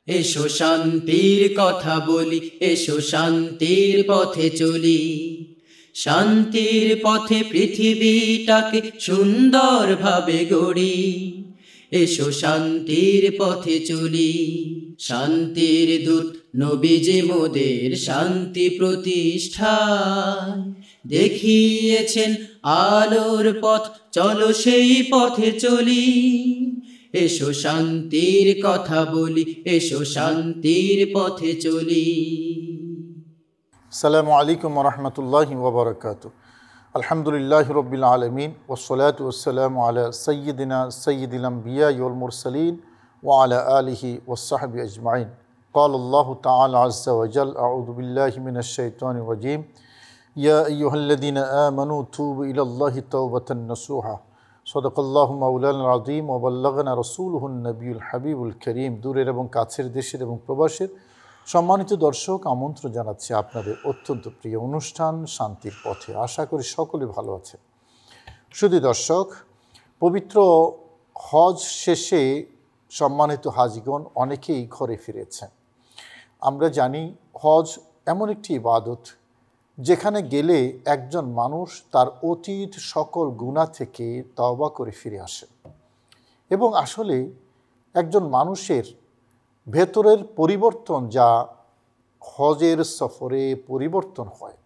এসো শান্তির কথা বলি, এসো শান্তির পথে চলি, শান্তির পথে পৃথিবীটাকে সুন্দরভাবে গড়ি। এসো শান্তির পথে চলি, শান্তির দূত নবীজি মোদের শান্তি প্রতিষ্ঠায় দেখিয়েছেন আলোর পথ, চলো সেই পথে চলি। এসো শান্তির কথা বলি, এসো শান্তির পথে চলি। আসসালামু আলাইকুম ওয়া রাহমাতুল্লাহি ওয়া বারাকাতুহু। আলহামদুলিল্লাহি রাব্বিল আলামিন ওয়াসসালাতু ওয়াসসালামু আলা সাইয়্যিদিল আমবিয়া ওয়াল মুরসালিন ওয়া আলা আলিহি ওয়াস সাহবিহি আজমাইন। ক্বালাল্লাহু তাআলা আযজা ওয়া জাল, আউযু বিল্লাহি মিনাশ শাইতানির রাজীম। ইয়া আইয়ুহাল্লাযীনা আমানু তুবু ইলাল্লাহি তাওবাতান নাসুহা। সাদাকাল্লাহু মাওলানাল আযীম ওয়া বাল্লাগানা রাসূলুহুন নবিয়ুল হাবিবুল কারীম। দূরের এবং কাছের, দেশের এবং প্রবাসের সম্মানিত দর্শক, আমন্ত্রণ জানাচ্ছি আপনাদের অত্যন্ত প্রিয় অনুষ্ঠান শান্তির পথে। আশা করি সকলে ভালো আছে। শুধু দর্শক, পবিত্র হজ শেষে সম্মানিত হাজিগণ অনেকেই ঘরে ফিরেছেন। আমরা জানি হজ এমন একটি ইবাদত যেখানে গেলে একজন মানুষ তার অতীত সকল গুনাহ থেকে তওবা করে ফিরে আসে, এবং আসলে একজন মানুষের ভেতরের পরিবর্তন যা হজের সফরে পরিবর্তন হয়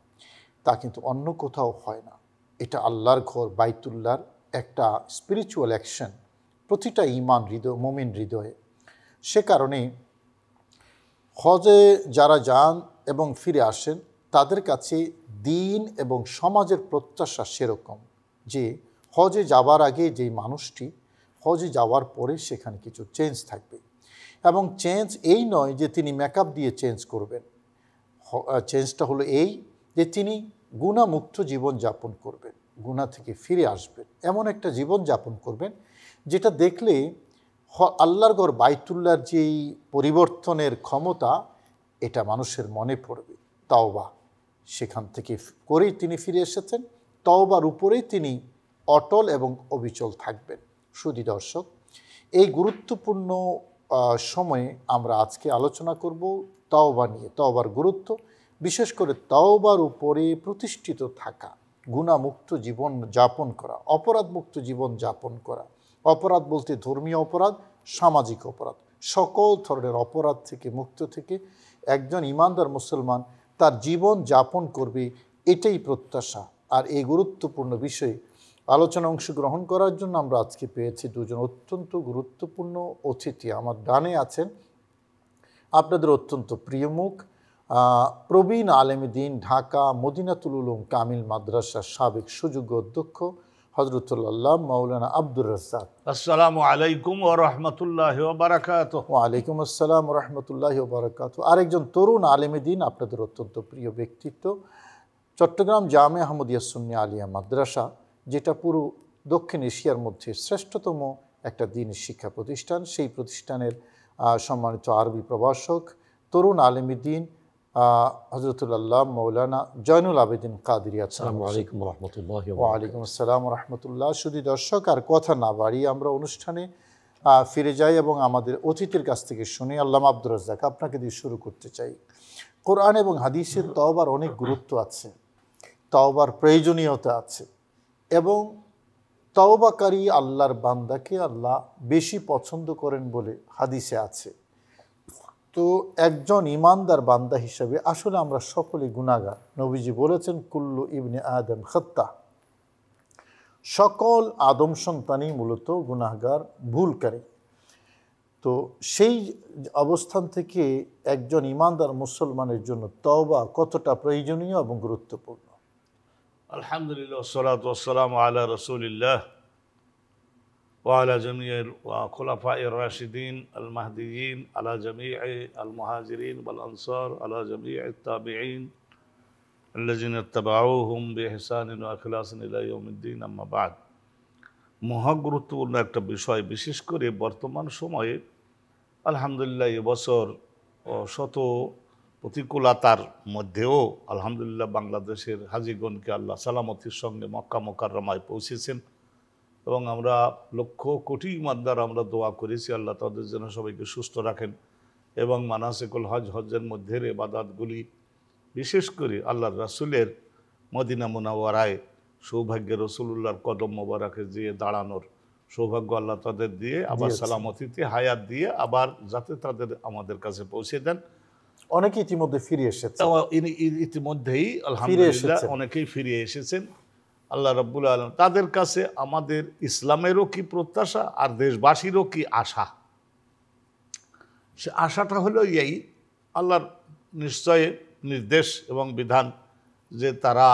তা কিন্তু অন্য কোথাও হয় না। এটা আল্লাহর ঘর বাইতুল্লাহর একটা স্পিরিচুয়াল অ্যাকশন প্রতিটা মুমিন হৃদয়ে। সে কারণে হজে যারা যান এবং ফিরে আসেন তাদের কাছে দিন এবং সমাজের প্রত্যাশা সেরকম যে হজে যাওয়ার আগে যেই মানুষটি হজে যাওয়ার পরে সেখানে কিছু চেঞ্জ থাকবে, এবং চেঞ্জ এই নয় যে তিনি মেকআপ দিয়ে চেঞ্জ করবেন। চেঞ্জটা হলো এই যে তিনি গুনাহমুক্ত জীবন যাপন করবেন, গুনাহ থেকে ফিরে আসবেন, এমন একটা জীবন যাপন করবেন যেটা দেখলে আল্লাহর ঘর বাইতুল্লাহর যেই পরিবর্তনের ক্ষমতা এটা মানুষের মনে পড়বে। তাওবা সেখান থেকে করেই তিনি ফিরে এসেছেন, তাওবার উপরেই তিনি অটল এবং অবিচল থাকবেন। শুধু দর্শক, এই গুরুত্বপূর্ণ সময়ে আমরা আজকে আলোচনা করব তাওবা নিয়ে, তাওবার গুরুত্ব, বিশেষ করে তাওবার উপরে প্রতিষ্ঠিত থাকা, গুনাহমুক্ত জীবন যাপন করা, অপরাধমুক্ত জীবন যাপন করা। অপরাধ বলতে ধর্মীয় অপরাধ, সামাজিক অপরাধ, সকল ধরনের অপরাধ থেকে মুক্ত থেকে একজন ঈমানদার মুসলমান তার জীবন যাপন করবে, এটাই প্রত্যাশা। আর এই গুরুত্বপূর্ণ বিষয়ে আলোচনা অংশগ্রহণ করার জন্য আমরা আজকে পেয়েছি দুজন অত্যন্ত গুরুত্বপূর্ণ অতিথি। আমার ডানে আছেন আপনাদের অত্যন্ত প্রিয় মুখ, প্রবীণ আলেম দ্বীন, ঢাকা মদিনাতুল উলুম কামিল মাদ্রাসার সাবেক সুযোগ্য অধ্যক্ষ হযরতুল্লাহ মাওলানা আব্দুর রাজ্জাক। আসসালামু আলাইকুম ওয়া রাহমাতুল্লাহি ওয়া বারাকাতুহু। ওয়া আলাইকুম আসসালাম ওয়া রাহমাতুল্লাহি ওয়া বারাকাতুহু। আরেকজন তরুণ আলেম দ্বীন, আপনাদের অত্যন্ত প্রিয় ব্যক্তিত্ব, চট্টগ্রাম জামে আহমদিয়া সুন্নি আলিয়া মাদ্রাসা, যেটা পুরো দক্ষিণ এশিয়ার মধ্যে শ্রেষ্ঠতম একটা দ্বীনি শিক্ষা প্রতিষ্ঠান, সেই প্রতিষ্ঠানের সম্মানিত আরবি প্রভাষক, তরুণ আলেম দ্বীন হযরতুল্লাহ মাওলানা জয়নুল আবেদিন কাদেরী। আসসালামু আলাইকুম ওয়া রাহমাতুল্লাহি ওয়া বারাকাতুহু। ওয়া আলাইকুম আসসালাম ওয়া রাহমাতুল্লাহ। শুধু দর্শক, আর কথা না বাড়িয়ে আমরা অনুষ্ঠানে ফিরে যাই এবং আমাদের অতিথির কাছ থেকে শুনি। আল্লামা আব্দুর রাজ্জাক, আপনাকে দিয়ে শুরু করতে চাই। কোরআন এবং হাদিসের তওবার অনেক গুরুত্ব আছে, তওবার প্রয়োজনীয়তা আছে, এবং তওবাকারী আল্লাহর বান্দাকে আল্লাহ বেশি পছন্দ করেন বলে হাদিসে আছে। তো একজন ঈমানদার বান্দা হিসাবে আসলে আমরা সকলে গুনাহগার। নবীজি বলেছেন কুল্লু ইবনে আদম খাত্তা, সকল আদম সন্তানই মূলত গুনাহগার, ভুলকারী। তো সেই অবস্থান থেকে একজন ঈমানদার মুসলমানের জন্য তওবা কতটা প্রয়োজনীয় এবং গুরুত্বপূর্ণ? আলহামদুলিল্লাহ, ওয়াসসালাতু ওয়াসসালামু আলা রাসূলিল্লাহ ওয়া আলা জামিইল খুলাফায়ে রাশিদিন আল মাহদিয়িন, আলা জামিই আল মুহাজিরিন ওয়াল আনসার, আলা জামিই তাবিঈন আল্লাযিনা ইত্তাবাউহুম বিইহসানিন ওয়া ইখলাসিন ইলা ইয়াউমিদ্দিন, আম্মা বা'দ। মহা গুরুত্বপূর্ণ একটা বিষয়, বিশেষ করে বর্তমান সময়ে আলহামদুলিল্লাহ এবছর শত প্রতিকূলতার মধ্যেও আলহামদুলিল্লাহ বাংলাদেশের হাজিগণকে আল্লাহ সালামতির সঙ্গে মক্কা মুকাররমায় পৌঁছেছেন, এবং আমরা লক্ষ কোটি ঈমানদার আমরা দোয়া করেছি আল্লাহ তাদের যেন সবাইকে সুস্থ রাখেন এবং মানাসিকুল হজ, হজ্জের মধ্যের ইবাদতগুলি, বিশেষ করে আল্লাহর রাসূলের মদিনা মুনাওয়ারায় সৌভাগ্যে রসুলুল্লাহর কদম মোবারকে যেয়ে দাঁড়ানোর সৌভাগ্য আল্লাহ তাদের দিয়ে আবার সালামতিতে হায়াত দিয়ে আবার যাতে তাদের আমাদের কাছে পৌঁছে দেন। অনেকে ইতিমধ্যে ফিরে এসেছে, ইতিমধ্যেই আলহামদুলিল্লাহ অনেকেই ফিরে এসেছেন। আল্লাহ রাব্বুল আলামিন তাদের কাছে আমাদের ইসলামেরও কি প্রত্যাশা আর দেশবাসীরও কি আশা। সে আশাটা হলো এই, আল্লাহর নিশ্চয় নির্দেশ এবং বিধান যে তারা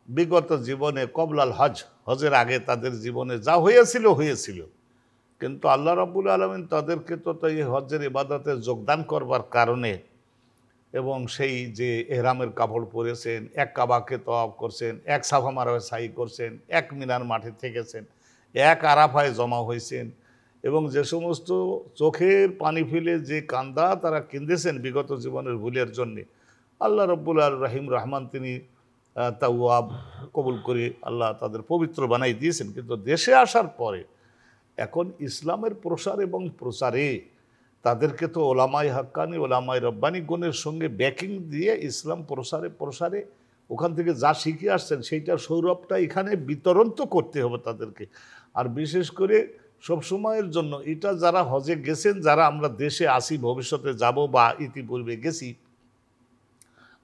বিগত জীবনে কবলাল হজ, হজের আগে তাদের জীবনে যা হয়েছিল, কিন্তু আল্লাহ রাব্বুল আলামিন তাদেরকে তো এই হজ্জের ইবাদতে যোগদান করবার কারণে এবং সেই যে এহরামের কাপড় পরেছেন, এক কাবাকে তওয়াফ করছেন, এক সাফা মারওয়া সাই করছেন, এক মিনার মাঠে থেকেছেন, এক আরাফায় জমা হয়েছেন, এবং যে সমস্ত চোখের পানি ফেলে যে কান্দা তারা কেঁদেছেন বিগত জীবনের ভুলের জন্যে, আল্লাহ রাব্বুল রহিম রহমান তিনি তাওয়াব কবুল করে আল্লাহ তাদের পবিত্র বানাই দিয়েছেন। কিন্তু দেশে আসার পরে এখন ইসলামের প্রসার এবং প্রচারে তাদেরকে তো ওলামাই হাক্কানি, ওলামাই রব্বানি গুণের সঙ্গে ব্যাকিং দিয়ে ইসলাম প্রসারে ওখান থেকে যা শিখে আসছেন সেইটার সৌরভটা এখানে বিতরণ তো করতে হবে তাদেরকে। আর বিশেষ করে সবসময়ের জন্য এটা যারা হজে গেছেন, যারা আমরা দেশে আসি, ভবিষ্যতে যাব বা ইতিপূর্বে গেছি,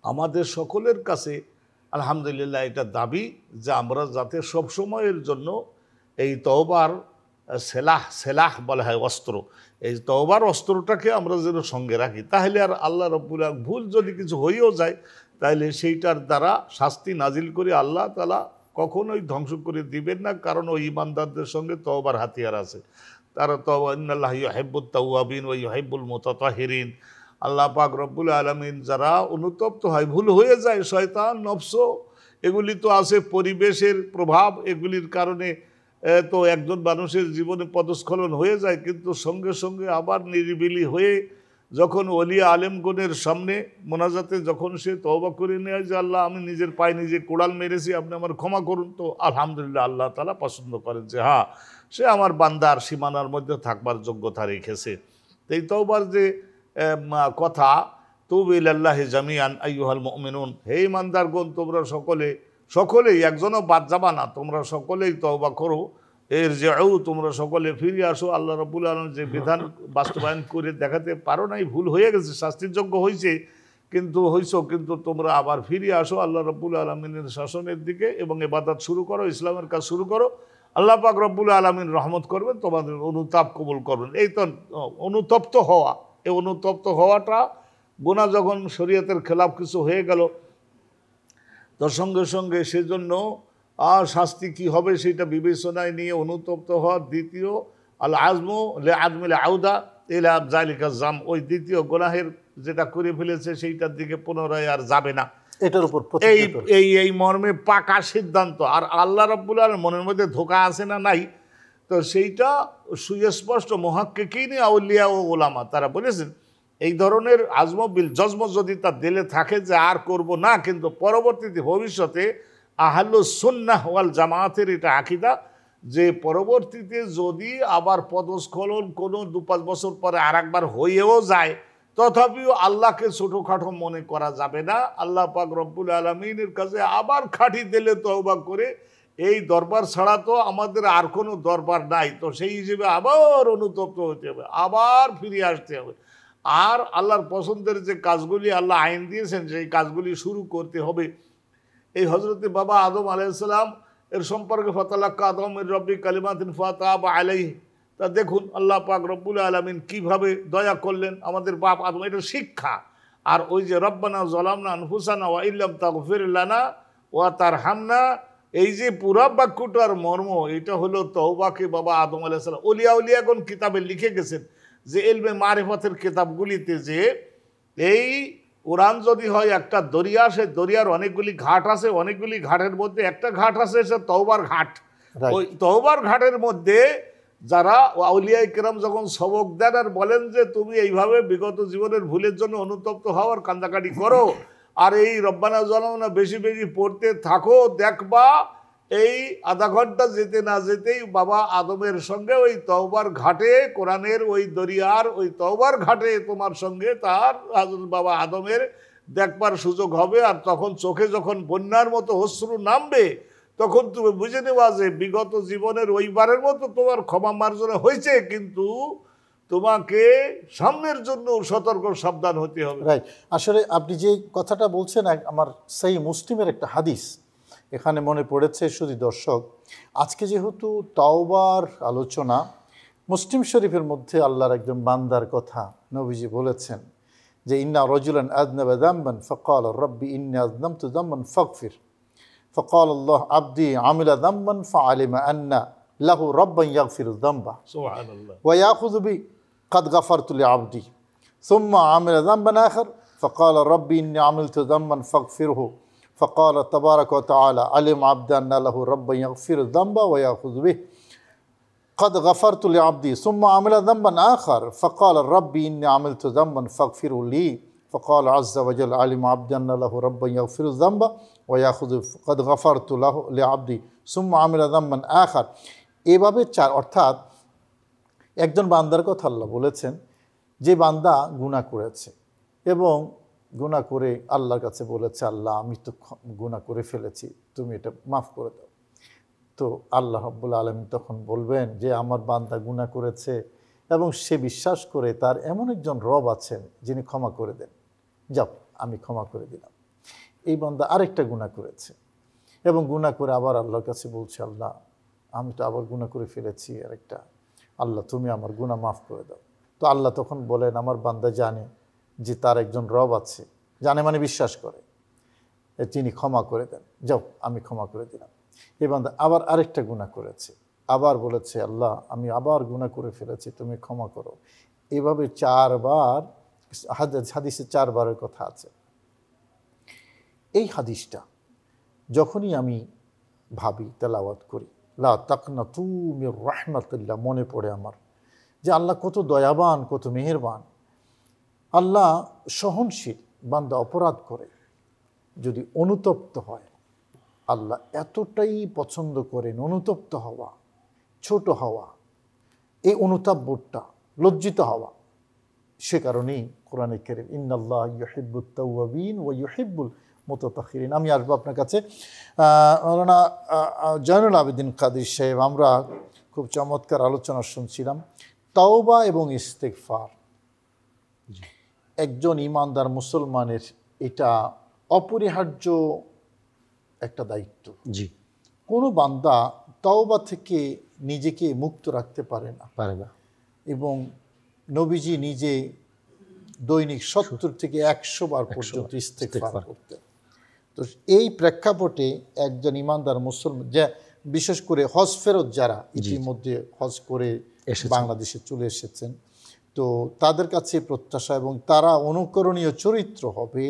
আমাদের সকলের কাছে আলহামদুলিল্লাহ এটা দাবি যে আমরা যাতে সবসময়ের জন্য এই তওবার সেলাহ বলা হয় অস্ত্র, এই তওবার অস্ত্রটাকে আমরা যেন সঙ্গে রাখি, তাহলে আর আল্লাহ রাব্বুল আলামিন ভুল যদি কিছু হয়েও যায় তাহলে সেইটার দ্বারা শাস্তি নাজিল করে আল্লাহ তাআলা কখনোই ধ্বংস করে দিবেন না, কারণ ওই ঈমানদারদের সঙ্গে তওবার হাতিয়ার আছে। তারা তওবা ইন্নাল্লাহা ইউহিব্বুত তাওয়াবিন ওয়া ইউহিব্বুল মুতাতাহিরিন। আল্লাহ পাক রব্বুল আলামিন যারা অনুতপ্ত হয়, ভুল হয়ে যায়, শয়তান নফস এগুলি তো আছে, পরিবেশের প্রভাব, এগুলির কারণে তো একজন মানুষের জীবনে পদস্খলন হয়ে যায়, কিন্তু সঙ্গে সঙ্গে আবার নিরিবিলি হয়ে যখন ওলিয়া আলেমগণের সামনে মোনাজাতে যখন সে তওবা করে নেয় যে আল্লাহ আমি নিজের পায়ে নিজে কোড়াল মেরেছি, আপনি আমার ক্ষমা করুন, তো আলহামদুলিল্লাহ আল্লাহ তাআলা পছন্দ করেন যে হ্যাঁ সে আমার বান্দার সীমানার মধ্যে থাকবার যোগ্যতা রেখেছে। এই তওবার যে কথা, তুবু ইলাল্লাহি জামিআন আইয়ুহাল মুমিনুন, হে ইমানদারগণ তোমরা সকলেই একজনও বাদ যাবা না, তোমরা সকলেই তওবা করো, ইরজিউ তোমরা সকলে ফিরে আসো। আল্লাহ রাব্বুল আলামিন যে বিধান বাস্তবায়ন করে দেখাতে পারো নাই, ভুল হয়ে গেছে, শাস্তির যোগ্য হয়েছে, কিন্তু তোমরা আবার ফিরে আসো আল্লাহ রাব্বুল আলামিনের শাসনের দিকে এবং ইবাদত শুরু করো, ইসলামের কাজ শুরু করো। আল্লাহ পাক রব্বুল আলামিন রহমত করবেন, তোমাদের অনুতাপ কবুল করবেন। এই তো অনুতপ্ত হওয়া, এই অনুতপ্ত হওয়াটা গুনাহ যখন শরীয়তের খেলাফ কিছু হয়ে গেল তার সঙ্গে সঙ্গে সেজন্য শাস্তি কি হবে সেটা বিবেচনায় নিয়ে অনুতপ্ত হওয়া। দ্বিতীয় আল আজমু লে আদমিল আউদা ইলা যালিকা জাম, ওই দ্বিতীয় গুনাহের যেটা করে ফেলেছে সেইটার দিকে পুনরায় আর যাবে না, এটার উপর এই মর্মে পাকা সিদ্ধান্ত। আর আল্লাহ রাব্বুল আলামিন মনের মধ্যে ধোঁকা আছে না নাই, তো সেইটা সুস্পষ্ট মুহাক্কিকিন আউলিয়া ও উলামা তারা বলেছেন এই ধরনের আজম বিল জজম যদি তার দিলে থাকে যে আর করব না, কিন্তু পরবর্তীতে ভবিষ্যতে আহলুস সুন্নাহ ওয়াল জামায়াতের এটা আকীদা যে পরবর্তীতে যদি আবার পদস্খলন কোনো 2-5 বছর পরে আর একবার হয়েও যায়, তথাপিও আল্লাহকে ছোটোখাটো মনে করা যাবে না। আল্লাহ পাক রব্বুল আলামিনের কাছে আবার খাঁটি দিলে তওবা করে, এই দরবার ছাড়া তো আমাদের আর কোনো দরবার নাই, তো সেই হিসেবে আবার অনুতপ্ত হতে হবে, আবার ফিরে আসতে হবে। আর আল্লাহর পছন্দের যে কাজগুলি আল্লাহ আইন দিয়েছেন সেই কাজগুলি শুরু করতে হবে। এই হজরতে বাবা আদম আলাইহিস সালাম এর সম্পর্কে ফাতালাক্কা আদম মির রব্বি কালিমাতিন ফাতাবা আলাইহি, তা দেখুন আল্লাহ পাক রব্বুল আলামিন কিভাবে দয়া করলেন আমাদের বাপ আদম, এটা শিক্ষা। আর ওই যে রব্বানা যালামনা আনফুসানা ওয়া ইল্লাম তাগফির লানা ওয়া তারহামনা, এই যে পুরা বাক্যটার মর্ম এটা হলো তওবাকে বাবা আদম আলাইহিস সালাম উলিয়াগণ কিতাবে লিখে গেছেন যে ইলমে মারিফতের কিতাবগুলিতে যে এই কোরআন যদি হয় একটা দরিয়া, সে দরিয়ার অনেকগুলি ঘাট আছে, অনেকগুলি ঘাটের মধ্যে একটা ঘাট আছে সে তওবার ঘাট। ওই তওবার ঘাটের মধ্যে যারা আউলিয়ায়ে কেরাম যখন সবক দেন আর বলেন যে তুমি এইভাবে বিগত জীবনের ভুলের জন্য অনুতপ্ত হওয়ার কান্দাকাটি করো আর এই রব্বানা যালামনা বেশি বেশি পড়তে থাকো, দেখবা এই আধা ঘন্টা যেতে না যেতেই বাবা আদমের সঙ্গে ওই তওবার ঘাটে, কোরআনের ওই দরিয়ার ওই তওবার ঘাটে তোমার সঙ্গে তার বাবা আদমের দেখবার সুযোগ হবে। আর তখন চোখে যখন বন্যার মতো অশ্রু নামবে, তখন তুমি বুঝে নেওয়া যে বিগত জীবনের ওইবারের মতো তোমার ক্ষমা মার্জনা হয়েছে, কিন্তু তোমাকে সামনের জন্য সতর্ক সাবধান হতে হবে। রাইট। আসলে আপনি যে কথাটা বলছেন, আমার সেই মুসলিমের একটা হাদিস এখানে মনে পড়েছে। শুধু দর্শক, আজকে যেহেতু তাওবার আলোচনা, মুসলিম শরীফের মধ্যে আল্লাহর একজন বান্দার কথা নবীজি বলেছেন যে ইন্না রাজুলান আযনাবা যামবান ফাকাল রাব্বি ইন্নী আযনামতু যামবান ফাগফির ফাকাল আল্লাহ আবদি আমিলা যামবান ফাআলিমা আন্না লাহু রাব্বান ইয়াগফিরু যামবা সুবহানাল্লাহ ওয়া ইয়াখুযু বি قد غفرت لعبدي ثم عمل ذنبا آخر فقال ربي إني عملت ذنبا فاغفره فقال تبارك وتعالى علم عبدي أن له ربا يغفر الذنب ويأخذ به قد غفرت لعبدي ثم عمل ذنبا آخر فقال ربي إني عملت ذنبا فاغفر لي فقال عز وجل علم عبدي أن له ربا يغفر الذنب ويأخذ قد غفرت له لعبدي ثم عمل ذنبا آخر। এভাবে চার, অর্থাৎ একজন বান্দার কথা আল্লাহ বলেছেন যে বান্দা গুনাহ করেছে এবং গুনাহ করে আল্লাহর কাছে বলেছে, আল্লাহ আমি তো গুনাহ করে ফেলেছি, তুমি এটা মাফ করে দাও। তো আল্লাহ রাব্বুল আলামিন তখন বলবেন যে আমার বান্দা গুনাহ করেছে এবং সে বিশ্বাস করে তার এমন একজন রব আছেন যিনি ক্ষমা করে দেন, যাও আমি ক্ষমা করে দিলাম। এই বান্দা আরেকটা গুনাহ করেছে এবং গুনাহ করে আবার আল্লাহর কাছে বলছে, আল্লাহ আমি তো আবার গুনাহ করে ফেলেছি আরেকটা, আল্লাহ তুমি আমার গুনাহ মাফ করে দাও। তো আল্লাহ তখন বলেন আমার বান্দা জানে যে তার একজন রব আছে, জানে মানে বিশ্বাস করে, তিনি ক্ষমা করে দেন, যাও আমি ক্ষমা করে দিলাম। এই বান্দা আবার আরেকটা গুনাহ করেছে, আবার বলেছে আল্লাহ আমি আবার গুনাহ করে ফেলেছি, তুমি ক্ষমা করো। এভাবে চারবার হাদিসে চারবারের কথা আছে। এই হাদিসটা যখনই আমি ভাবি, তেলাওয়াত করি, লা তাকনাতু মির রাহমাতিল্লাহ, মনে পড়ে আমার যে আল্লাহ কত দয়াবান, কত মেহেরবান। আল্লাহ সহনশীল, বান্দা অপরাধ করে যদি অনুতপ্ত হয়, আল্লাহ এতটাই পছন্দ করেন অনুতপ্ত হওয়া, ছোট হওয়া, এই অনুতাপবোধটা, লজ্জিত হওয়া। সে কারণেই কোরআনে কারীম ইন্নাল্লাহ ইউহিব্বুত তাওয়াবিন ওয়া ইউহিব্বুল মুতাতাহহিরিন। আমি আসবো আপনার কাছে। মাওলানা জয়নুল আবেদিন কাদের সাহেব, আমরা খুব চমৎকার আলোচনা শুনছিলাম তাওবা এবং ইস্তেগফার। একজন ইমানদার মুসলমানের এটা অপরিহার্য একটা দায়িত্ব। জি, কোনো বান্দা তাওবা থেকে নিজেকে মুক্ত রাখতে পারে না। এবং নবীজি নিজে দৈনিক 70 থেকে 100 বার পর্যন্ত ইস্তেগফার করতেন। তো এই প্রেক্ষাপটে একজন ইমানদার মুসলমান, যে বিশেষ করে হজ ফেরত যারা ইতিমধ্যে হজ করে বাংলাদেশে চলে এসেছেন, তো তাদের কাছে প্রত্যাশা এবং তারা অনুকরণীয় চরিত্র হবে,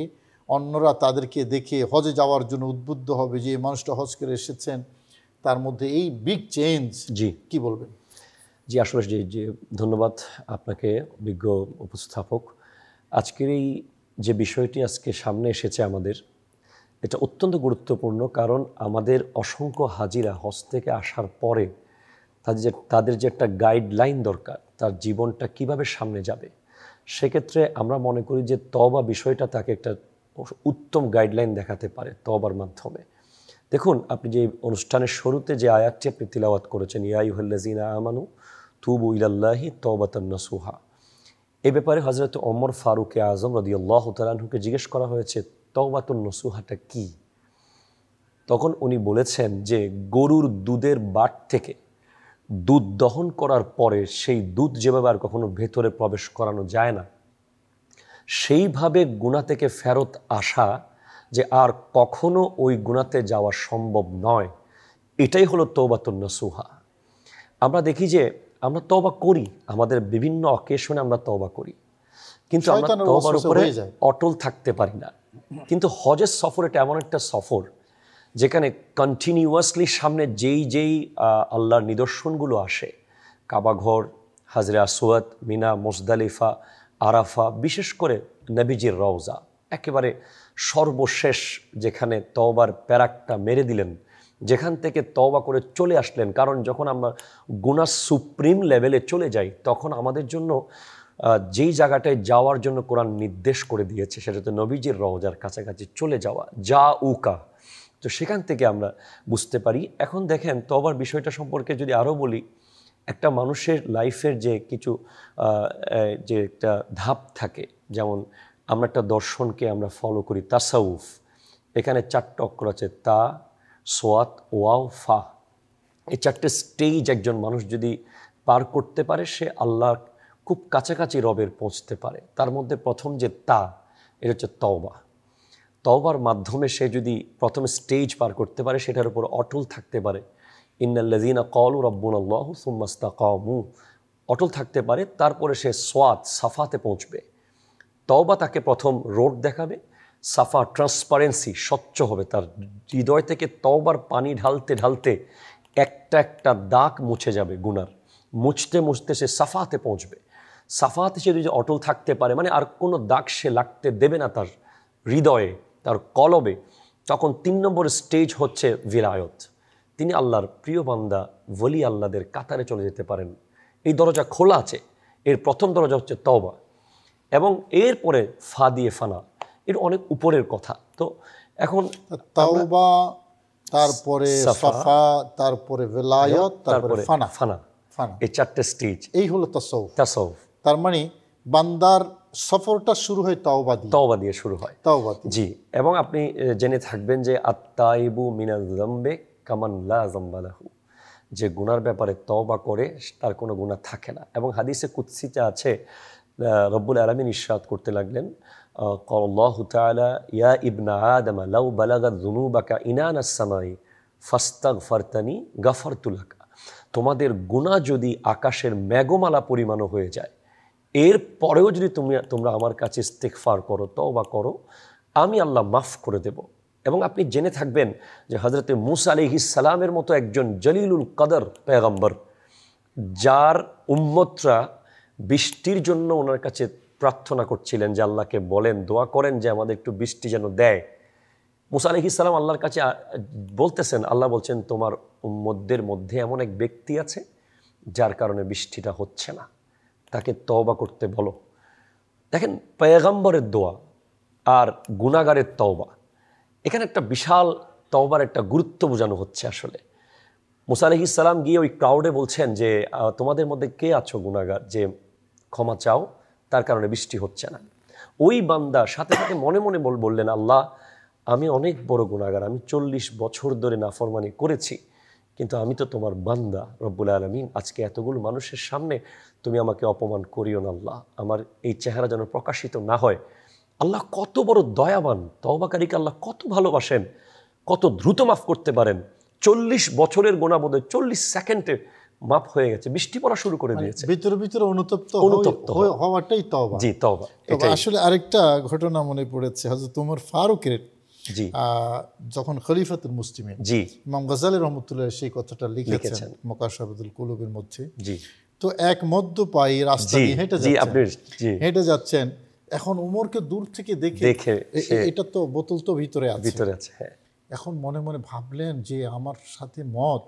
অন্যরা তাদেরকে দেখে হজে যাওয়ার জন্য উদ্বুদ্ধ হবে যে এই মানুষটা হজ করে এসেছেন, তার মধ্যে এই বিগ চেঞ্জ। জি, কি বলবেন? জি, আসলে যে ধন্যবাদ আপনাকে অভিজ্ঞ উপস্থাপক। আজকের এই যে বিষয়টি আজকে সামনে এসেছে আমাদের, এটা অত্যন্ত গুরুত্বপূর্ণ, কারণ আমাদের অসংখ্য হাজিরা হজ থেকে আসার পরে তাদের যে একটা গাইডলাইন দরকার, তার জীবনটা কিভাবে সামনে যাবে, সেক্ষেত্রে আমরা মনে করি যে তওবা বিষয়টা তাকে একটা উত্তম গাইডলাইন দেখাতে পারে তওবার মাধ্যমে। দেখুন, আপনি যে অনুষ্ঠানের শুরুতে যে আয়াতটি আপনি তিলাওয়াত করেছেন, ইয়া আইয়ুহাল্লাযীনা আমানু তুবু ইলাল্লাহি তাওবাতান নাসুহা, এই ব্যাপারে হযরত ওমর ফারুক আযম রাদিয়াল্লাহু তাআলা আনহুকে জিজ্ঞেস করা হয়েছে তাওবাতুন নাসুহাটা কি? তখন উনি বলেছেন যে গরুর দুধের বাট থেকে দুধ দহন করার পরে সেই দুধ যেভাবে আর কখনো ভেতরে প্রবেশ করানো যায় না, সেইভাবে গুনাহ থেকে ফেরত আসা, যে আর কখনো ওই গুনাহতে যাওয়া সম্ভব নয়, এটাই হলো তাওবাতুন নাসুহা। আমরা দেখি যে আমরা তওবা করি, আমাদের বিভিন্ন অকেশনে আমরা তওবা করি, কিন্তু আমরা তওবার উপরে অটল থাকতে পারি না। কিন্তু হজের সফর এটা এমন একটা সফর যেখানে কন্টিনিউয়াসলি সামনে যেই আল্লাহর নিদর্শনগুলো আসে, কাবাঘর, হাজরে আসওয়াদ, মিনা, মুজদালিফা, আরাফা, বিশেষ করে নবীজির রওজা, একেবারে সর্বশেষ যেখানে তওবার প্যারাকটা মেরে দিলেন যেখান থেকে তওবা করে চলে আসলেন। কারণ যখন আমরা গুনাহ সুপ্রিম লেভেলে চলে যাই তখন আমাদের জন্য যেই জায়গাটায় যাওয়ার জন্য কোরআন নির্দেশ করে দিয়েছে সেটা তো নবীজির রওজার কাছাকাছি চলে যাওয়া, যা উকা। তো সেখান থেকে আমরা বুঝতে পারি। এখন দেখেন তওবার বিষয়টা সম্পর্কে যদি আরও বলি, একটা মানুষের লাইফের যে কিছু যে একটা ধাপ থাকে, যেমন আমরা একটা দর্শনকে আমরা ফলো করি তাসাউফ, এখানে 4টা অক্ষর আছে, তা, সোয়াত, ওয়াও, ফা। এই 4টে স্টেজ একজন মানুষ যদি পার করতে পারে সে আল্লাহর খুব কাছাকাছি রবের পৌঁছতে পারে। তার মধ্যে প্রথম যে তা, এটা হচ্ছে তওবা। তওবার মাধ্যমে সে যদি প্রথম স্টেজ পার করতে পারে, সেটার উপর অটল থাকতে পারে, ইন্নাল্লাযীনা ক্বালু রাব্বুনাল্লাহু সুম্মা ইসতাকামু, অটল থাকতে পারে, তারপরে সে সোয়াত, সাফাতে পৌঁছবে। তওবা তাকে প্রথম রোড দেখাবে, সাফা ট্রান্সপারেন্সি, স্বচ্ছ হবে। তার হৃদয় থেকে তওবার পানি ঢালতে ঢালতে একটা একটা দাগ মুছে যাবে গুনার, মুছতে মুছতে সে সাফাতে পৌঁছবে। সাফাতে সে যদি অটল থাকতে পারে, মানে আর কোনো দাগ সে লাগতে দেবে না তার হৃদয়ে, তার কলবে, তখন 3 নম্বর স্টেজ হচ্ছে ভিলায়ত। তিনি আল্লাহর প্রিয় বান্দা, ওলি আল্লাহদের কাতারে চলে যেতে পারেন। এই দরজা খোলা আছে। এর প্রথম দরজা হচ্ছে তওবা, এবং এরপরে ফা দিয়ে ফানা, এর অনেক উপরের কথা। তো এখন তাওবা, তারপরে সাফা, তারপরে ভিলায়ত, তারপরে ফানা। ফানা, এই 4টে স্টেজ, এই হলো তাসাউফ। তাসাউফ তার মানে বান্দার সফরটা শুরু হয় তওবা দিয়ে শুরু হয়। তওবা, জি। এবং আপনি জেনে থাকবেন যে আত-তাইবু মিনাল যামবি কামান লা যামবা লাহু, যে গুনার ব্যাপারে তওবা করে তার কোনো গুনাহ থাকে না। এবং হাদিসে কুদসিতে আছে, রব্বুল আলামিন ইরশাদ করতে লাগলেন, ক্বালাল্লাহু তাআলা ইয়া ইবনা আদম লাউ বালাগাত যুনুবাকা ইনানাস সামাই ফাস্তাগফারতানি গাফারতু লাকা। তোমাদের গুনাহ যদি আকাশের মেঘমালা পরিমাণও হয়ে যায়, এর পরেও যদি তোমরা আমার কাছে ইস্তিগফার করো, তওবা করো, আমি আল্লাহ মাফ করে দেব। এবং আপনি জেনে থাকবেন যে হযরতে মূসা আলাইহিস সালামের মতো একজন জলিলুল কদর পেগম্বর, যার উম্মতরা বৃষ্টির জন্য ওনার কাছে প্রার্থনা করছিলেন, যে আল্লাহকে বলেন, দোয়া করেন যে আমাদের একটু বৃষ্টি যেন দেয়। মূসা আলাইহিস সালাম আল্লাহর কাছে বলতেছেন, আল্লাহ বলছেন তোমার উম্মতদের মধ্যে এমন এক ব্যক্তি আছে যার কারণে বৃষ্টিটা হচ্ছে না, তাকে তওবা করতে বলো। দেখেন, পয়গম্বরের দোয়া আর গুনাহগারের তওবা, এখানে একটা বিশাল তওবার একটা গুরুত্ব বোঝানো হচ্ছে। আসলে মূসা আলাইহিস সালাম গিয়ে ওই ক্রাউডে বলছেন যে তোমাদের মধ্যে কে আছো গুনাহগার, যে ক্ষমা চাও, তার কারণে বৃষ্টি হচ্ছে না। ওই বান্দা সাথে সাথে মনে মনে বললেন, আল্লাহ আমি অনেক বড় গুনাহগার, আমি 40 বছর ধরে নাফরমানি করেছি, কিন্তু আমি তো তোমার বান্দা রব্বুল আলামিন, আজকে এতগুলো মানুষের সামনে তুমি আমাকে অপমান করিও না আল্লাহ, আমার এই চেহারা যেন প্রকাশিত না হয়। আল্লাহ কত বড় দয়াবান, তওবাকারীকে আল্লাহ কত ভালোবাসেন, কত দ্রুত মাফ করতে পারেন। 40 বছরের গুনাহ বোধহয় 40 সেকেন্ডে মাফ হয়ে গেছে, বৃষ্টি পড়া শুরু করে দিয়েছে। ভিতরে ভিতরে অনুতপ্ত হওয়াটাই তওবা। জি, তওবা। আসলে আরেকটা ঘটনা মনে পড়েছে, হযরত ওমর ফারুকের যখন খলিফাতুল মুসলিমিন, ইমাম গাজ্জালী রাহমাতুল্লাহ সেই কথাটা লিখেছেন মুকাশাফাতুল কুলুবের মধ্যে। তো এক মধ্যপায়ী রাস্তা দিয়ে হেঁটে যাচ্ছেন, এখন ওমরকে দূর থেকে দেখে এটা তো বোতল তো ভিতরে আছে, এখন মনে মনে ভাবলেন যে আমার সাথে মত,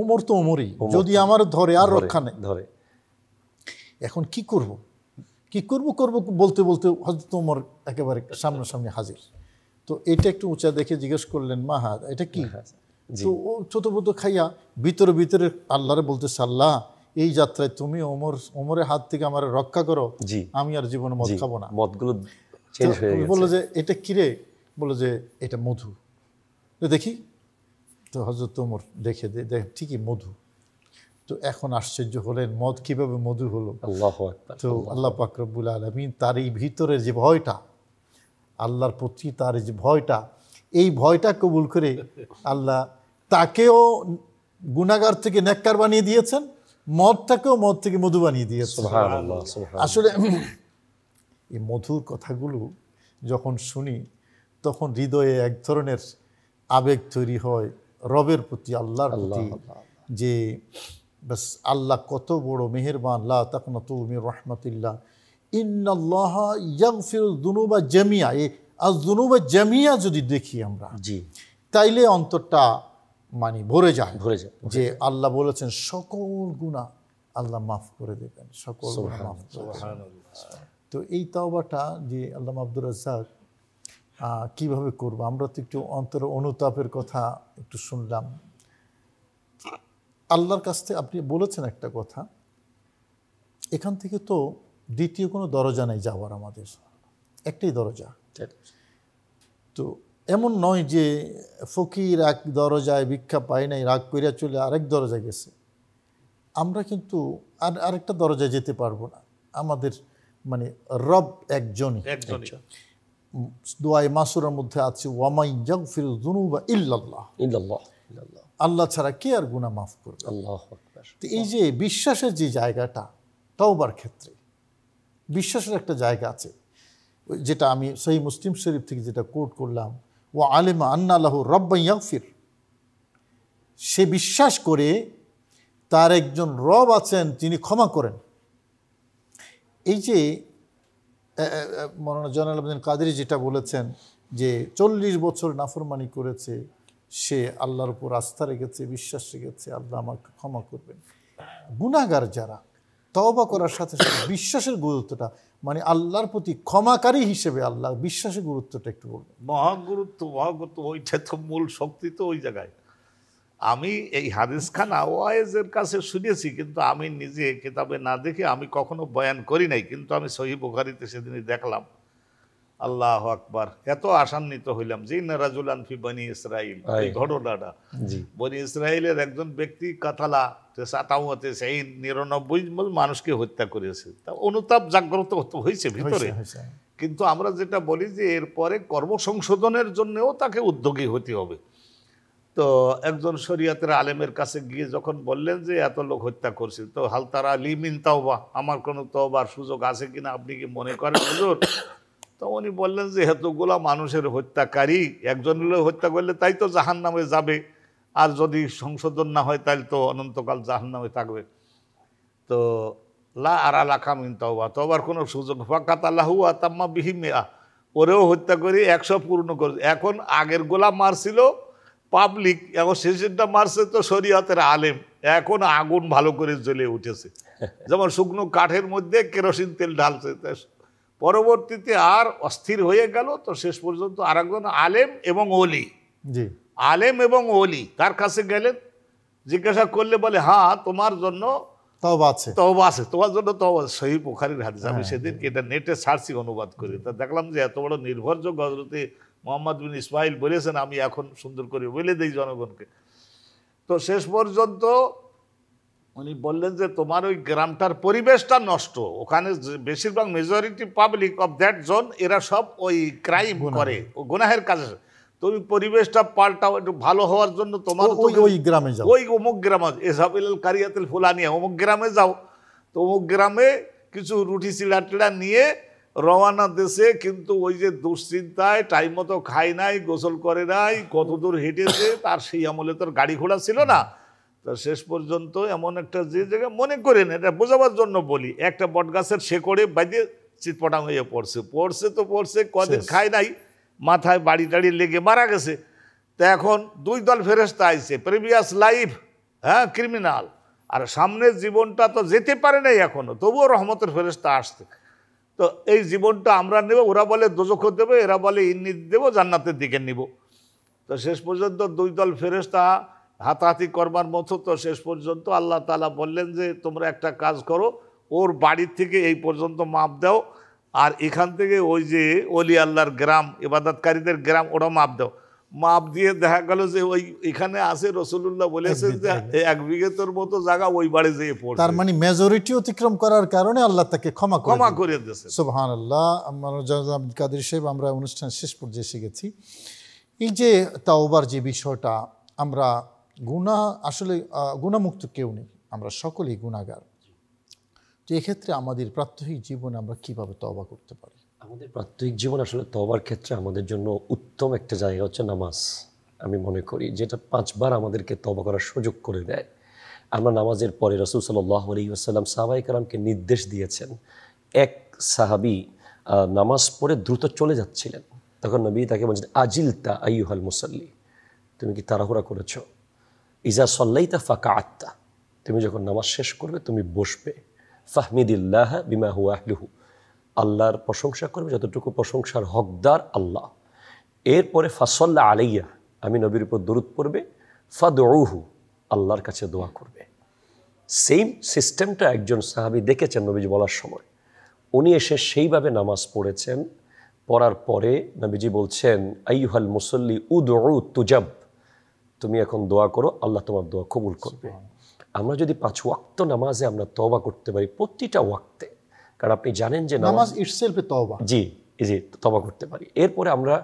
ওমর তো ওমরই, যদি আমার ধরে আর রক্ষা নেই, এখন কি করব বলতে বলতে হযরত ওমর একেবারে সামনাসামনি হাজির। তো এটা একটু উঁচা দেখে জিজ্ঞেস করলেন, মাহা এটা কি? তো ও ছোটবোধ খাইয়া ভিতরে ভিতরে আল্লাহরে বলতেছে, আল্লাহ এই যাত্রায় তুমি ওমরের হাত থেকে আমার রক্ষা করো, আমি আর জীবনে মদ খাবো না। বললো যে এটা কিরে? বললো যে এটা মধু। দেখি তো হযরত ওমর দেখে ঠিকই মধু। তো এখন আশ্চর্য হলেন, মদ কিভাবে মধু হলো? তো আল্লাহ পাক রব্বুল আলামিন তার এই ভিতরের যে ভয়টা, আল্লাহর প্রতি তার যে ভয়টা, এই ভয়টা কবুল করে আল্লাহ তাকেও গুনাহগার থেকে নেককার বানিয়ে দিয়েছেন, মদটাকেও মদ থেকে মধু বানিয়ে দিয়েছেন। আসলে এই মধুর কথাগুলো যখন শুনি তখন হৃদয়ে এক ধরনের আবেগ তৈরি হয় রবের প্রতি, আল্লাহর প্রতি, যে বাস আল্লাহ কত বড় মেহেরবান, লা তাকনাতু মির রাহমাতিল্লাহ, ইন্নাল্লাহা ইয়াগফিরুয যুনুবা জামিয়া। এই আয-যুনুবা জামিয়া যদি দেখি আমরা, তাইলে অন্তরটা মানে ভরে যায়, যে আল্লাহ বলেছেন সকল গুনাহ আল্লাহ মাফ করে দেবেন, সকল গুনাহ মাফ করে দেবেন। তো এই তাওবাটা যে আল্লামা আব্দুর রাজ্জাক কিভাবে করব, আমরা তো একটু অন্তর অনুতাপের কথা একটু শুনলাম। আল্লাহর কাছ থেকে আপনি বলেছেন একটা কথা, এখান থেকে তো দ্বিতীয় কোনো দরজা নেই যাওয়ার, আমাদের একটাই দরজা। তো এমন নয় যে ফকির এক দরজায় ভিক্ষা পায় নাই, রাগ কইরা চলে আরেক দরজায় গেছে। আমরা কিন্তু আরেকটা দরজায় যেতে পারবো না, আমাদের মানে রব একজনই। দোয়ায়ে মাসুরার মধ্যে আছে ওয়ামাই ইয়াগফিরু যুনুবা ইল্লাল্লাহ, আল্লাহ ছাড়া কে আর গুনাহ মাফ করবে। আল্লাহু আকবার। তো এই যে বিশ্বাসের যে জায়গাটা, তওবার ক্ষেত্রে বিশ্বাসের একটা জায়গা আছে, যেটা আমি সহিহ মুসলিম শরীফ থেকে যেটা কোট করলাম, ওয়া আলিমা আন্না লাহু রাব্বান ইয়াগফির, সে বিশ্বাস করে তার একজন রব আছেন যিনি ক্ষমা করেন। এই যে মৌলানা জয়নুল আবেদিন কাদেরী যেটা বলেছেন যে 40 বছর নাফরমানি করেছে, সে আল্লাহর উপর আস্থা রেখেছে, বিশ্বাস রেখেছে, আল্লাহ আমাকে ক্ষমা করবেন। গুনাহগার যারা, তওবা করার সাথে সাথে বিশ্বাসের গুরুত্বটা, মানে আল্লাহর প্রতি ক্ষমাকারী হিসেবে আল্লাহ বিশ্বাসের গুরুত্বটা একটু বলবেন। মহাগুরুত্ব, ওইটা তো মূল শক্তি তো ওই জায়গায়। আমি এই হাদিস খান ওয়াইজের কাছে শুনেছি, কিন্তু আমি নিজে কিতাবে না দেখে আমি কখনো বয়ান করি নাই, কিন্তু আমি সহিহ বুখারীতে সেদিনই দেখলাম। আল্লাহু আকবার, এত আশান্বিত হইলাম যে ইন্না রাজুলান ফি বনি ইসরাইল, এই ঘটনাটা বনি ইসরাইলের একজন ব্যক্তি কাতালা 99 মানুষকে হত্যা করেছে। তা অনুতাপ জাগ্রত হয়েছে ভিতরে, কিন্তু আমরা যেটা বলি যে এরপরে কর্মসংশোধনের জন্যও তাকে উদ্যোগী হতে হবে। তো একজন শরিয়াতের আলেমের কাছে গিয়ে যখন বললেন যে এত লোক হত্যা করছে, তো হাল তারা লিমিন তাওবা, আমার কোনো তওবার সুযোগ আছে কিনা আপনি কি মনে করেন হুজুর? তো উনি বললেন যে এতগুলা মানুষের হত্যাকারী একজন হত্যা করলে তাই তো জাহান্নামে যাবে, আর যদি সংশোধন না হয় তাহলে তো অনন্তকাল জাহান্নামে থাকবে। তো লা আরা লাকা মিন তাওবা, তওবার কোনো সুযোগ ফাকাত আল্লাহু আতাম্মা বিহি মিআ, ওরেও হত্যা করে 100 পূর্ণ করে। এখন আগের গোলা মারছিল পাবলিক, এখন শেষেরটা মারছে তো শরিয়াতের আলেম, এখন আগুন ভালো করে জ্বলে উঠেছে, যেমন শুকনো কাঠের মধ্যে কেরোসিন তেল ঢালছে। পরবর্তীতে আর অস্থির হয়ে গেল, তো শেষ পর্যন্ত আর একজন আলেম এবং ওলি, আলেম এবং ওলি তার কাছে গেলেন, জিজ্ঞাসা করলে বলে হ্যাঁ তোমার জন্য তওবা আছে, তোমার জন্য তওবা। সহিহ বুখারীর হাদিস, আমি সেদিন এটা নেটে সার্চি অনুবাদ করি, তা দেখলাম যে এত বড় নির্ভরযোগ্য হযরতে মুহাম্মদ বিন ইসমাইল বলেছেন, আমি এখন সুন্দর করে বলে দিই জনগণকে। তো শেষ পর্যন্ত উনি বললেন যে তোমার ওই গ্রামটার পরিবেশটা নষ্ট, ওখানে বেশিরভাগ majority public of that zone এরা সব ওই ক্রাইম করে, ও গুনাহের কাজে, তুমি পরিবেশটা পাল্টাও একটু ভালো হওয়ার জন্য, তোমার ওই গ্রামে যাও, ওই অমুক গ্রামে এসাবিল কারিয়াতুল ফুলানিয়া, অমুক গ্রামে যাও। তো অমুক গ্রামে কিছু রুটি চিড়া টিড়া নিয়ে রওয়ানা দেশে, কিন্তু ওই যে দুশ্চিন্তায় টাইম মতো খায় নাই, গোসল করে নাই, কত দূর হেঁটেছে, তার সেই আমলে তোর গাড়ি ঘোড়া ছিল না। তো শেষ পর্যন্ত এমন একটা যে জায়গায় মনে করেন, এটা বোঝাবার জন্য বলি, একটা বটগাছের শেকড়ে বাজে চিৎপটাং হয়ে পড়ছে তো পড়ছে, কদিন খায় নাই, মাথায় বাড়ি টাড়ি লেগে মারা গেছে। তো এখন 2 দল ফেরেশতা আইছে, প্রিভিয়াস লাইফ ক্রিমিনাল, আর সামনের জীবনটা তো যেতে পারে নাই এখনো, তবুও রহমতের ফেরেশতা আসছে। তো এই জীবনটা আমরা নেব, ওরা বলে দোজখ দেবে, এরা বলে ইন্নি দেবো, জান্নাতের দিকে নিব। তো শেষ পর্যন্ত 2 দল ফেরেশতা হাতাহাতি করবার মতো। তো শেষ পর্যন্ত আল্লাহ তাআলা বললেন যে তোমরা একটা কাজ করো, ওর বাড়ির থেকে এই পর্যন্ত মাপ দাও, আর এখান থেকে ওই যে ওলি আল্লাহর গ্রাম, ইবাদতকারীদের গ্রাম, ওটা মাপ দাও। মাপ দিয়ে দেখা গেল যে ওই এখানে আছে রাসূলুল্লাহ বলেছেন যে 1 বিঘের মতো জায়গা ওই বাড়ি যেয়ে পড়ছে, তার মানে মেজরিটি অতিক্রম করার কারণে আল্লাহ তাকে ক্ষমা করে দিয়েছে। সুবহানাল্লাহ। আব্দুল কাদের সাহেব, আমরা অনুষ্ঠান শেষ পর্যায়ে এসে গেছি। এই যে তাওবার যে বিষয়টা, আমরা গুনাহ, আসলে গুনাহমুক্ত কেউ নেই, আমরা সকলেই গুনাহগার। তো এক্ষেত্রে আমাদের প্রাত্যহিক জীবনে আমরা কিভাবে তওবা করতে পারি? আমাদের প্রাত্যহিক জীবন আসলে তওবার ক্ষেত্রে আমাদের জন্য উত্তম একটা জায়গা হচ্ছে নামাজ। আমি মনে করি যেটা 5 বার আমাদেরকে তওবা করার সুযোগ করে দেয়। আমরা নামাজের পরে রাসূল সাল্লাল্লাহু আলাইহি ওয়াসাল্লাম সাহাবায়ে কেরামকে নির্দেশ দিয়েছেন। এক সাহাবী নামাজ পড়ে দ্রুত চলে যাচ্ছিলেন, তখন নবী তাকে বলছেন আজিলতা আইয়ুহাল মুসাল্লি, তুমি কি তাড়াহুড়া করেছো? ইজা সল্লাইতা ফাঁকা আত্মা, তুমি যখন নামাজ শেষ করবে তুমি বসবে, ফাহমিদিল্লাহ বিমা হুয়া আহলুহু, আল্লাহর প্রশংসা করবে যতটুকু প্রশংসার হকদার আল্লাহ। এরপরে ফাসল্লা আলাইয়া, আমি নবীর উপর দরুদ পড়বে, ফাদউহু, আল্লাহর কাছে দোয়া করবে। সেম সিস্টেমটা একজন সাহাবী দেখেছেন নবীজি বলার সময়, উনি এসে সেইভাবে নামাজ পড়েছেন। পড়ার পরে নবীজি বলছেন, আইয়ুহাল মুসল্লি উদউ তুজাব, তুমি এখন দোয়া করো, আল্লাহ তোমার দোয়া কবুল করবে। আমরা যদি 5 ওয়াক্ত নামাজে আমরা তওবা করতে পারি, প্রতিটা ওয়াক্তে, কারণ আপনি জানেন যে নামাজ ইটসেলফ তওবা, জি তওবা করতে পারি। এরপরে আমরা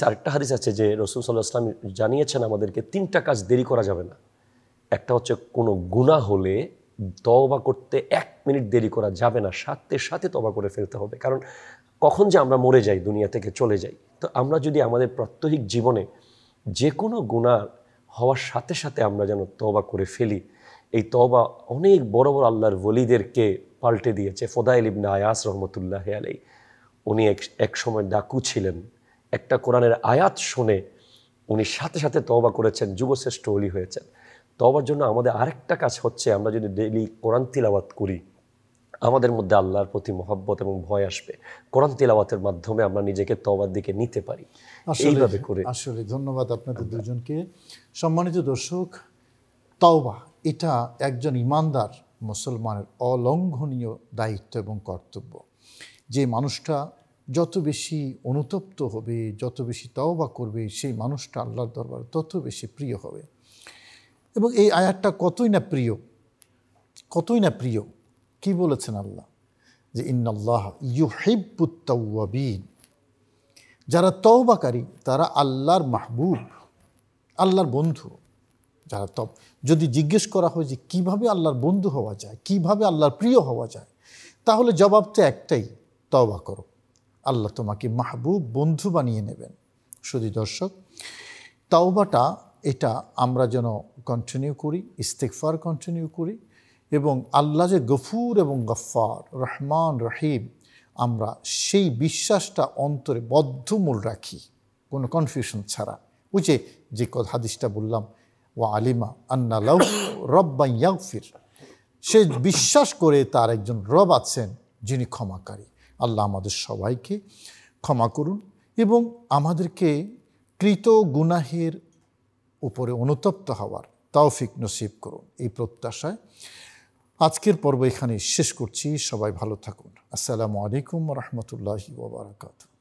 আরেকটা হাদিস আছে যে রাসূল সাল্লাল্লাহু আলাইহি ওয়াসাল্লাম জানিয়েছেন আমাদেরকে 3টা কাজ দেরি করা যাবে না। একটা হচ্ছে কোনো গুনাহ হলে তওবা করতে 1 মিনিট দেরি করা যাবে না, সাথে সাথে তওবা করে ফেলতে হবে। কারণ কখন যে আমরা মরে যাই, দুনিয়া থেকে চলে যাই, তো আমরা যদি আমাদের প্রাত্যহিক জীবনে যে কোনো গুনাহ হওয়ার সাথে সাথে আমরা যেন তওবা করে ফেলি, এই তওবা অনেক বড় বড় আল্লাহর ওলিদেরকে পাল্টে দিয়েছে। ফোদাইল ইবনে আয়াস রহমতুল্লাহি আলাইহি, উনি এক সময় ডাকু ছিলেন, একটা কোরআনের আয়াত শুনে উনি সাথে সাথে তওবা করেছেন, যুগশ্রেষ্ঠ ওলি হয়েছেন। তওবার জন্য আমাদের আরেকটা কাজ হচ্ছে, আমরা যদি ডেইলি কোরআন তিলাওয়াত করি, আমাদের মধ্যে আল্লাহর প্রতি মহব্বত এবং ভয় আসবে। কোরআন তিলাওয়াতের মাধ্যমে আমরা নিজেকে তওবার দিকে নিতে পারি। এইভাবে করে আসলে ধন্যবাদ আপনাদের দুজনকে। সম্মানিত দর্শক, তওবা এটা একজন ইমানদার মুসলমানের অলঙ্ঘনীয় দায়িত্ব এবং কর্তব্য। যে মানুষটা যত বেশি অনুতপ্ত হবে, যত বেশি তওবা করবে, সেই মানুষটা আল্লাহর দরবারে তত বেশি প্রিয় হবে। এবং এই আয়াতটা কতই না প্রিয়। কি বলেছেন আল্লাহ? যে ইন্নাল্লাহ ইউহিব্বুত তাওয়াবিন, যারা তওবাকারী তারা আল্লাহর মাহবুব, আল্লাহর বন্ধু। যারা যদি জিজ্ঞেস করা হয় যে কিভাবে আল্লাহর বন্ধু হওয়া যায়, কিভাবে আল্লাহর প্রিয় হওয়া যায়, তাহলে জবাব তো একটাই, তওবা করো, আল্লাহ তোমাকে মাহবুব বন্ধু বানিয়ে নেবেন। শুধু দর্শক, তাওবাটা এটা আমরা যেন কন্টিনিউ করি, ইস্তেগফার কন্টিনিউ করি, এবং আল্লাহ যে গফুর এবং গফ্ফার, রহমান রহিম, আমরা সেই বিশ্বাসটা অন্তরে বদ্ধমূল রাখি, কোনো কনফিউশন ছাড়া। বুঝে যে হাদিসটা বললাম, ওয়া আলিমা আন্না লাহু রব্বান ইয়াগফির, সে বিশ্বাস করে তার একজন রব আছেন যিনি ক্ষমাকারী। আল্লাহ আমাদের সবাইকে ক্ষমা করুন এবং আমাদেরকে কৃত গুনাহের উপরে অনুতপ্ত হওয়ার তৌফিক নসিব করুন, এই প্রত্যাশায় আজকের পর্ব এখানে শেষ করছি। সবাই ভালো থাকুন। আসসালামু আলাইকুম ওয়া রাহমাতুল্লাহি ওয়া বারাকাতুহু।